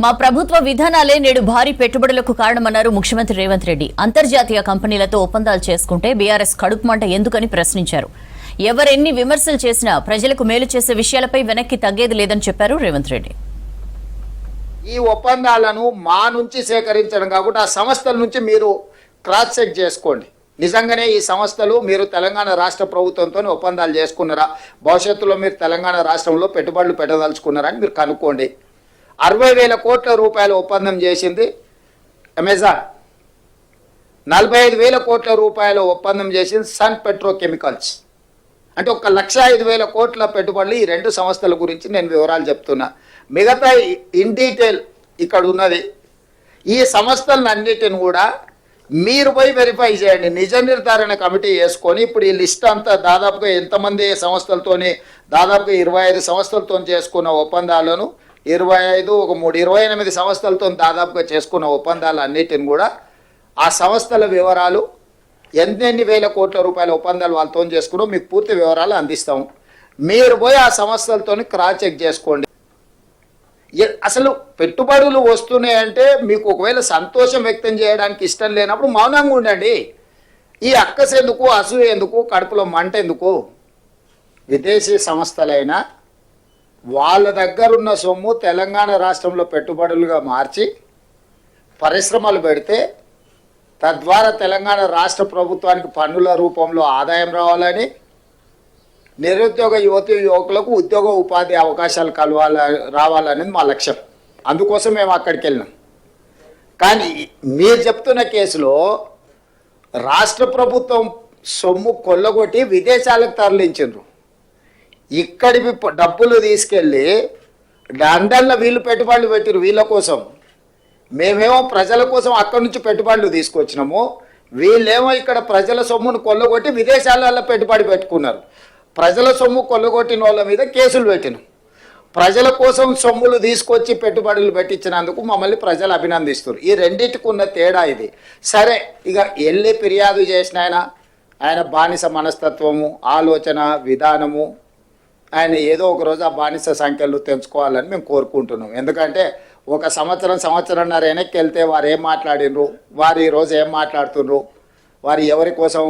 మా ప్రభుత్వ విధానాలే నేడు భారీ పెట్టుబడులకు కారణమన్నారు ముఖ్యమంత్రి రేవంత్ రెడ్డి. అంతర్జాతీయ కంపెనీలతో ఒప్పందాలు చేసుకుంటే బీఆర్ఎస్ కడుపుమంట ఎందుకని ప్రశ్నించారు. ఎవరెన్ని విమర్శలు చేసినా ప్రజలకు మేలు చేసే విషయాలపై వెనక్కి తగ్గేది లేదని చెప్పారు రేవంత్ రెడ్డి. ఈ ఒప్పందాలను మా నుంచి సేకరించడం కాకుండా ఆ సంస్థల నుంచి మీరు క్రాస్ చెక్ చేసుకోండి. నిజంగానే ఈ సంస్థలు మీరు తెలంగాణ రాష్ట్ర ప్రభుత్వంతో ఒప్పందాలు చేసుకున్నారా, భవిష్యత్తులో మీరు తెలంగాణ రాష్ట్రంలో పెట్టుబడులు పెట్టదలుచుకున్నారా అని మీరు కనుక్కోండి. 60,000 కోట్ల రూపాయల ఒప్పందం చేసింది అమెజాన్, 45,000 కోట్ల రూపాయల ఒప్పందం చేసింది సన్ పెట్రోకెమికల్స్. అంటే 1,05,000 కోట్ల పెట్టుబడులు ఈ రెండు సంస్థల గురించి నేను వివరాలు చెప్తున్నా. మిగతా ఇన్ డీటెయిల్ ఇక్కడ ఉన్నది. ఈ సంస్థలన్నిటిని కూడా మీరు పోయి వెరిఫై చేయండి. నిజ నిర్ధారణ కమిటీ వేసుకొని ఇప్పుడు ఈ లిస్ట్ అంతా దాదాపుగా ఎంతమంది సంస్థలతోని, దాదాపుగా 25 సంస్థలతో చేసుకున్న ఒప్పందాలను 25 ఒక 3 28 సంస్థలతో దాదాపుగా చేసుకున్న ఒప్పందాలు అన్నిటిని కూడా ఆ సంస్థల వివరాలు ఎన్ని వేల కోట్ల రూపాయల ఒప్పందాలు వాళ్ళతో చేసుకున్నాం మీకు పూర్తి వివరాలు అందిస్తాము. మీరు పోయి ఆ సంస్థలతో క్రాస్ చెక్ చేసుకోండి. అసలు పెట్టుబడులు వస్తున్నాయంటే మీకు ఒకవేళ సంతోషం వ్యక్తం చేయడానికి ఇష్టం లేనప్పుడు మౌనంగా ఉండండి. ఈ అక్కసు ఎందుకు, అసూయ ఎందుకు, కడుపులో మంట ఎందుకు? విదేశీ సంస్థలైనా వాళ్ళ దగ్గరున్న సొమ్ము తెలంగాణ రాష్ట్రంలో పెట్టుబడులుగా మార్చి పరిశ్రమలు పెడితే తద్వారా తెలంగాణ రాష్ట్ర ప్రభుత్వానికి పన్నుల రూపంలో ఆదాయం రావాలని, నిరుద్యోగ యువకులకు ఉద్యోగ ఉపాధి అవకాశాలు రావాలనేది మా లక్ష్యం. అందుకోసం మేము అక్కడికి వెళ్ళినాం. కానీ మీరు చెప్తున్న కేసులో రాష్ట్ర ప్రభుత్వం సొమ్ము కొల్లగొట్టి విదేశాలకు తరలించారు. ఇక్కడి డబ్బులు తీసుకెళ్ళి లండన్లో వీళ్ళు పెట్టుబడులు పెట్టారు వీళ్ళ కోసం. మేమేమో ప్రజల కోసం అక్కడి నుంచి పెట్టుబడులు తీసుకొచ్చినాము. వీళ్ళేమో ఇక్కడ ప్రజల సొమ్మును కొల్లగొట్టి విదేశాలలో పెట్టుబడి పెట్టుకున్నారు. ప్రజల సొమ్ము కొల్లగొట్టిన వాళ్ళ మీద కేసులు పెట్టినాం. ప్రజల కోసం సొమ్ములు తీసుకొచ్చి పెట్టుబడులు పెట్టించినందుకు మమ్మల్ని ప్రజలు అభినందిస్తారు. ఈ రెండింటికి ఉన్న తేడా ఇది. సరే, ఇక వెళ్ళి ఫిర్యాదు చేసిన ఆయన బానిస మనస్తత్వము, ఆలోచన విధానము, ఆయన ఏదో ఒక రోజు ఆ బానిస సంఖ్యలు తెంచుకోవాలని మేము కోరుకుంటున్నాం. ఎందుకంటే ఒక సంవత్సరంన్నర వెనక్కి వెళ్తే వారు ఏం మాట్లాడినరు, వారు ఈరోజు ఏం మాట్లాడుతున్నారు, వారు ఎవరి కోసం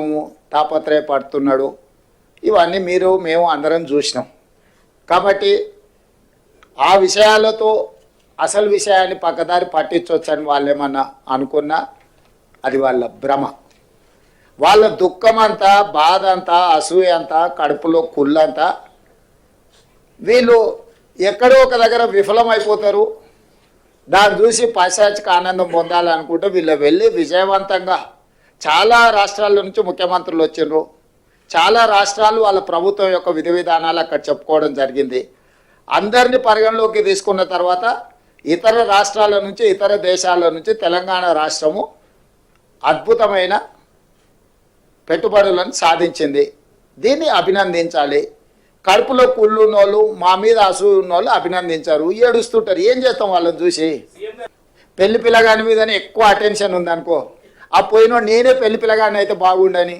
తాపత్రయపడుతున్నాడు, ఇవన్నీ మేము అందరం చూసినాం. కాబట్టి ఆ విషయాలతో అసలు విషయాన్ని పక్కదారి పట్టించవచ్చని వాళ్ళు ఏమన్నా అనుకున్నా అది వాళ్ళ భ్రమ. వాళ్ళ దుఃఖం అంతా, బాధ అంతా, అసూయ అంతా, కడుపులో కుళ్ళంతా వీళ్ళు ఎక్కడో ఒక దగ్గర విఫలమైపోతారు. దాన్ని చూసి పైశాచిక ఆనందం పొందాలనుకుంటే వీళ్ళు వెళ్ళి విజయవంతంగా చాలా రాష్ట్రాల నుంచి ముఖ్యమంత్రులు వచ్చిండ్రు. చాలా రాష్ట్రాలు వాళ్ళ ప్రభుత్వం యొక్క విధి విధానాలు అక్కడ చెప్పుకోవడం జరిగింది. అందరినీ పరిగణలోకి తీసుకున్న తర్వాత ఇతర రాష్ట్రాల నుంచి, ఇతర దేశాల నుంచి తెలంగాణ రాష్ట్రము అద్భుతమైన పెట్టుబడులను సాధించింది. దీన్ని అభినందించాలి. కడుపులో కుళ్ళున్నోళ్ళు, మా మీద అసూయ ఉన్నోళ్ళు అభినందించారు, ఏడుస్తుంటారు. ఏం చేస్తాం వాళ్ళని చూసి? పెళ్లి పిల్లగాని మీదనే ఎక్కువ అటెన్షన్ ఉందనుకో, ఆ పోయినోడు నేనే పెళ్లి పిల్లగాని అయితే బాగుండని,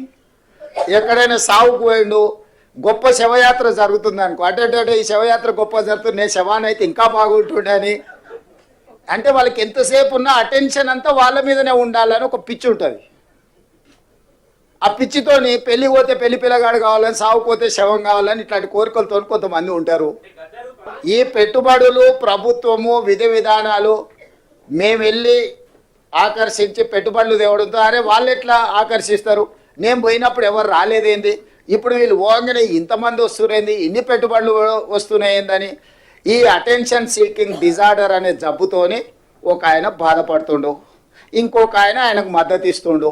ఎక్కడైనా సావుకు పోయిండు, గొప్ప శవయాత్ర జరుగుతుంది అనుకో, అంటే ఈ శవయాత్ర గొప్ప జరుగుతుంది, నేను శవాన్ని అయితే ఇంకా బాగుంటుండని, అంటే వాళ్ళకి ఎంతసేపు ఉన్న అటెన్షన్ అంతా వాళ్ళ మీదనే ఉండాలని ఒక పిచ్చి ఉంటుంది. ఆ పిచ్చితోని పెళ్లి పోతే పెళ్లి పిల్లగాడు కావాలని, సావుపోతే శవం కావాలని ఇట్లాంటి కోరికలతో కొంతమంది ఉంటారు. ఈ పెట్టుబడులు, ప్రభుత్వము, విధి విధానాలు మేము వెళ్ళి ఆకర్షించి పెట్టుబడులు తేవడంతో అరే వాళ్ళు ఎట్లా ఆకర్షిస్తారు, నేను పోయినప్పుడు ఎవరు రాలేదేంది, ఇప్పుడు వీళ్ళు పోగానే ఇంతమంది వస్తున్నాయింది, ఇన్ని పెట్టుబడులు వస్తున్నాయిందని ఈ అటెన్షన్ సీకింగ్ డిజార్డర్ అనే జబ్బుతోని ఒక ఆయన బాధపడుతుండు, ఇంకొక ఆయనకు మద్దతు ఇస్తుండు.